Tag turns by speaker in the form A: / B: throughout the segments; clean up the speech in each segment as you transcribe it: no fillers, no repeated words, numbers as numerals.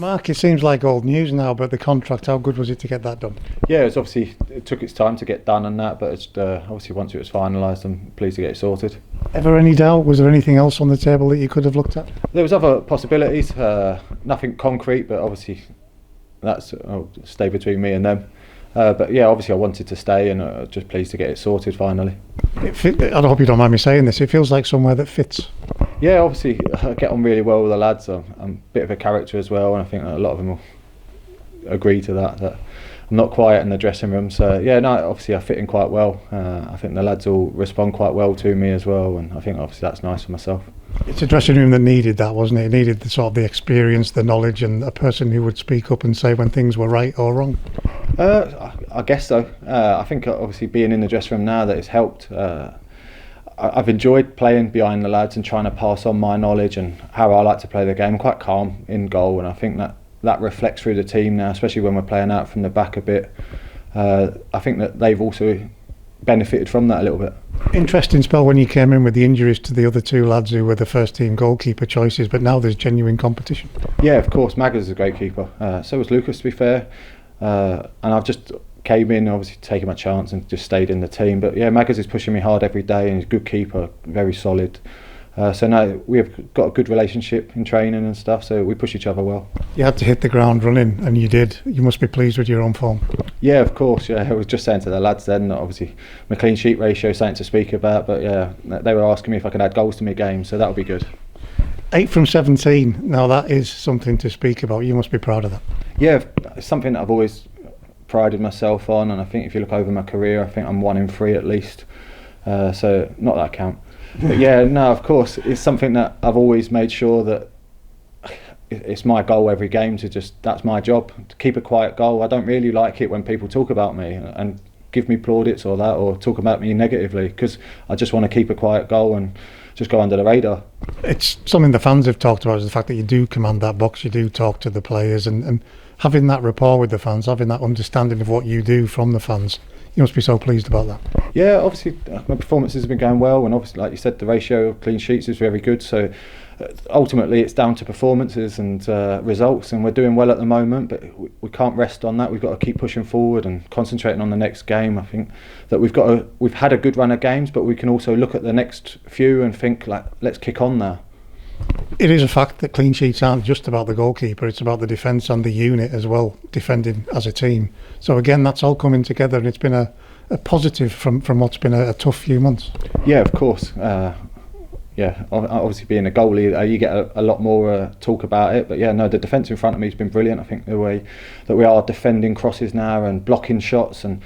A: Mark, it seems like old news now, but the contract, how good was it to get that done?
B: Yeah, it's obviously it took its time to get done and that, but it's obviously once it was finalised, I'm pleased to get it sorted.
A: Ever any doubt? Was there anything else on the table that you could have looked at?
B: There was other possibilities, nothing concrete, but obviously that's stay between me and them. But yeah, obviously I wanted to stay, and just pleased to get it sorted finally.
A: I hope you don't mind me saying this. It feels like somewhere that fits.
B: Yeah, obviously I get on really well with the lads. I'm a bit of a character as well, and I think a lot of them will agree to that I'm not quiet in the dressing room. So yeah, no, obviously I fit in quite well. I think the lads all respond quite well to me as well, and I think obviously that's nice for myself.
A: It's a dressing room that needed that, wasn't it? It needed the sort of the experience, the knowledge, and a person who would speak up and say when things were right or wrong.
B: I guess so. I think obviously being in the dressing room now, that it's helped. I've enjoyed playing behind the lads and trying to pass on my knowledge and how I like to play the game. I'm quite calm in goal, and I think that reflects through the team now, especially when we're playing out from the back a bit. I think that they've also benefited from that a little bit.
A: Interesting spell when you came in with the injuries to the other two lads who were the first team goalkeeper choices, but now there's genuine competition.
B: Yeah, of course, Maggers is a great keeper. So was Lucas, to be fair. And I've just came in, obviously taking my chance and just stayed in the team. But yeah, Maggers is pushing me hard every day, and he's a good keeper, very solid. So now we've got a good relationship in training and stuff, so we push each other well.
A: You had to hit the ground running, and you did. You must be pleased with your own form.
B: Yeah, of course. Yeah, I was just saying to the lads then, obviously my clean sheet ratio is something to speak about, but yeah, they were asking me if I could add goals to my game, so that would be good.
A: 8 from 17. Now that is something to speak about. You must be proud of that.
B: Yeah, it's something that I've always prided myself on, and I think if you look over my career, I think I'm 1 in 3 at least. So not that I count. But yeah, no, of course, it's something that I've always made sure that it's my goal every game that's my job, to keep a quiet goal. I don't really like it when people talk about me and give me plaudits or talk about me negatively, because I just want to keep a quiet goal and just go under the radar. It's
A: something the fans have talked about, is the fact that you do command that box, you do talk to the players, and having that rapport with the fans, having that understanding of what you do from the fans. You must be so pleased about that.
B: Yeah, obviously my performances have been going well, and obviously, like you said, the ratio of clean sheets is very good. So ultimately it's down to performances and results, and we're doing well at the moment, but we can't rest on that. We've got to keep pushing forward and concentrating on the next game. I think that we've had a good run of games, but we can also look at the next few and think, like, let's kick on now.
A: It is a fact that clean sheets aren't just about the goalkeeper, it's about the defence and the unit as well, defending as a team. So again, that's all coming together, and it's been a positive from what's been a tough few months.
B: Yeah, of course. Yeah, obviously being a goalie, you get a lot more talk about it. But yeah, no, the defence in front of me has been brilliant. I think the way that we are defending crosses now and blocking shots, and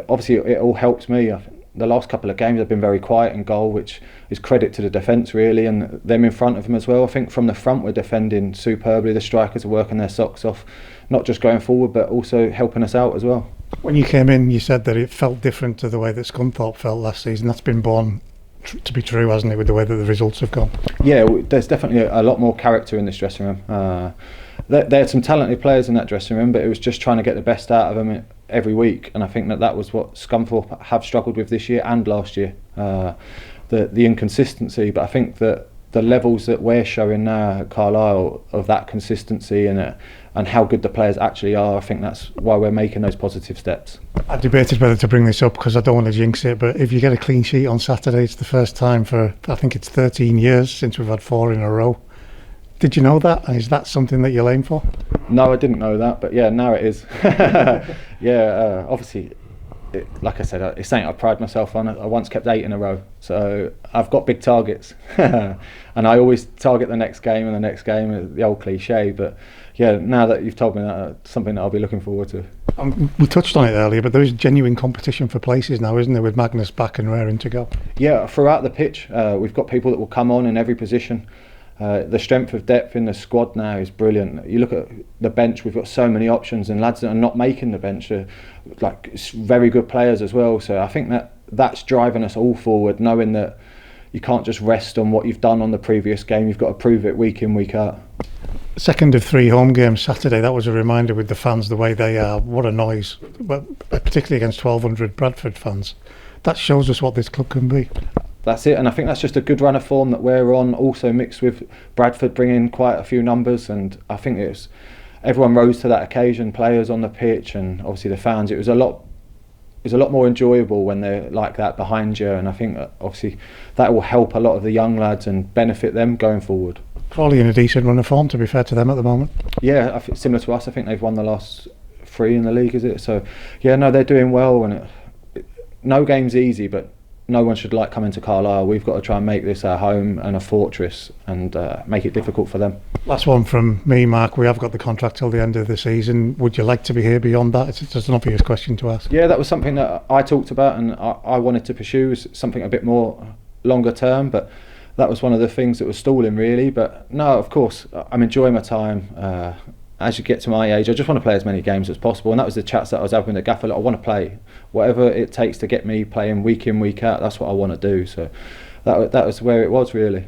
B: obviously it all helps me. I think the last couple of games have been very quiet in goal, which is credit to the defence really, and them in front of them as well. I think from the front we're defending superbly. The strikers are working their socks off, not just going forward but also helping us out as well.
A: When you came in, you said that it felt different to the way that Scunthorpe felt last season. That's been born to be true, hasn't it, with the way that the results have gone?
B: Yeah, there's definitely a lot more character in this dressing room. There are some talented players in that dressing room, but it was just trying to get the best out of them every week, and I think that was what Scunthorpe have struggled with this year and last year, the inconsistency. But I think that the levels that we're showing now at Carlisle of that consistency and how good the players actually are, I think that's why we're making those positive steps.
A: I debated whether to bring this up because I don't want to jinx it, but if you get a clean sheet on Saturday, it's the first time for, I think it's 13 years since we've had 4 in a row. Did you know that? And is that something that you'll aim for?
B: No, I didn't know that, but yeah, now it is. Yeah, obviously, like I said, it's something I pride myself on. I once kept 8 in a row, so I've got big targets. And I always target the next game and the next game, the old cliche, but yeah, now that you've told me that, it's something that I'll be looking forward to.
A: We touched on it earlier, but there is genuine competition for places now, isn't there, with Magnus back and raring to go?
B: Yeah, throughout the pitch, we've got people that will come on in every position. The strength of depth in the squad now is brilliant. You look at the bench, we've got so many options, and lads that are not making the bench are like very good players as well. So I think that's driving us all forward, knowing that you can't just rest on what you've done on the previous game. You've got to prove it week in, week out.
A: Second of 3 home games Saturday, that was a reminder with the fans, the way they are. What a noise, well, particularly against 1,200 Bradford fans. That shows us what this club can be.
B: That's it, and I think that's just a good run of form that we're on, also mixed with Bradford bringing quite a few numbers, and I think it's everyone rose to that occasion, players on the pitch and obviously the fans. It was a lot more enjoyable when they're like that behind you, and I think obviously that will help a lot of the young lads and benefit them going forward.
A: Crawley in a decent run of form, to be fair to them at the moment.
B: Yeah, I think similar to us. I think they've won the last 3 in the league, is it? So yeah, no, they're doing well, and no game's easy, but no one should like coming to Carlisle. We've got to try and make this our home and a fortress, and make it difficult for them.
A: Last one from me, Mark. We have got the contract till the end of the season. Would you like to be here beyond that? It's just an obvious question to ask.
B: Yeah, that was something that I talked about and I wanted to pursue, something a bit more longer term, but that was one of the things that was stalling really. But no, of course, I'm enjoying my time. As you get to my age, I just want to play as many games as possible, and that was the chats that I was having with the gaffer. I want to play whatever it takes to get me playing week in, week out. That's what I want to do. So that was where it was really.